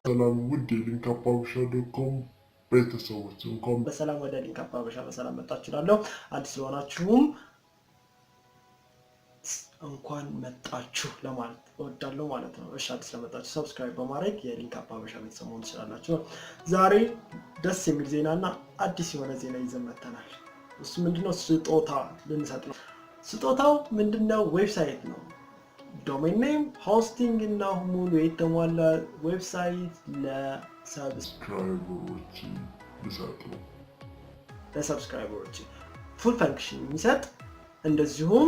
ሰላም ውድ ሊንክ አባበሻ.com ቤተሰቦች እንኳን በሰላም ወደ ሊንክ አባበሻ በሰላም መጣችኋለሁ። አዲስ ለሆናችሁም እንኳን መጣችሁ ለማለት እወዳለሁ ማለት ነው። እሺ አዲስ ለመጣችሁ ሰብስክራይብ በማድረግ የሊንክ አባበሻ ቤተሰብ መሆን ትችላላችሁ። ዛሬ ደስ የሚል ዜናና አዲስ የሆነ ዜና ይዘን መጥተናል። እሱ ምንድነው? ስጦታ ልንሰጥ ነው። ስጦታው ምንድነው? ዌብሳይት ነው። ዶሜን ኔም ሆስቲንግ እና ሙሉ የተሟላ ዌብሳይት ለሰብስክራይበሮች ይሰጡ ለሰብስክራይበሮች ፉል ፈንክሽን የሚሰጥ እንደዚሁም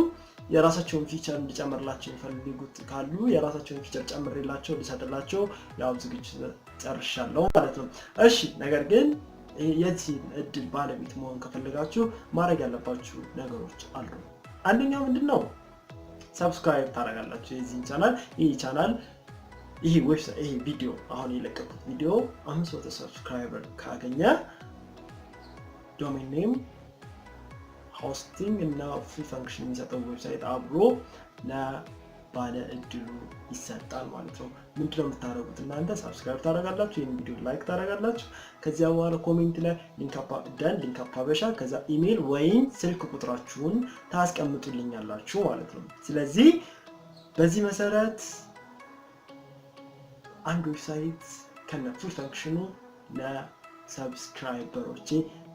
የራሳቸውን ፊቸር እንዲጨምርላቸው የሚፈልጉት ካሉ የራሳቸውን ፊቸር ጨምሬላቸው ሊሰጥላቸው ያው ዝግጅት ጨርሻለሁ ማለት ነው። እሺ ነገር ግን የዚህ እድል ባለቤት መሆን ከፈለጋችሁ ማድረግ ያለባችሁ ነገሮች አሉ። አንደኛው ምንድነው? ሰብስክራይብ ታደርጋላችሁ የዚህ ቻናል ይሄ ዌብሳይት ይሄ ቪዲዮ አሁን የለቀቁት ቪዲዮ 500 ሰብስክራይበር ካገኘ ዶሜን ኔም ሆስቲንግ እና ፍሪ ፈንክሽን የሚሰጠው ዌብሳይት አብሮ ለባለ እድሉ ይሰጣል ማለት ነው። ምንድነው የምታደርጉት? እናንተ ሰብስክራይብ ታደርጋላችሁ፣ ይሄን ቪዲዮ ላይክ ታደርጋላችሁ። ከዚያ በኋላ ኮሜንት ላይ ሊንክ አባበሻ ከዛ ኢሜል ወይም ስልክ ቁጥራችሁን ታስቀምጡልኛላችሁ ማለት ነው። ስለዚህ በዚህ መሰረት አንድ ዌብሳይት ከነ ፍሪ ፈንክሽኑ ለሰብስክራይበሮቼ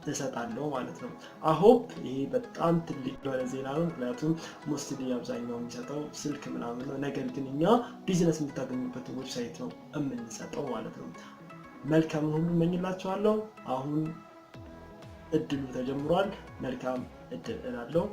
ተሰጣለው ማለት ነው። አሆፕ ይሄ በጣም ትልቅ የሆነ ዜና ነው። ምክንያቱም ሞስትሊ አብዛኛው የሚሰጠው ስልክ ምናምን ነው። ነገር ግን እኛ ቢዝነስ የምታገኙበት ዌብሳይት ነው የምንሰጠው ማለት ነው። መልካም ሁሉ እመኝላችኋለሁ። አሁን እድሉ ተጀምሯል። መልካም እድል እላለሁ።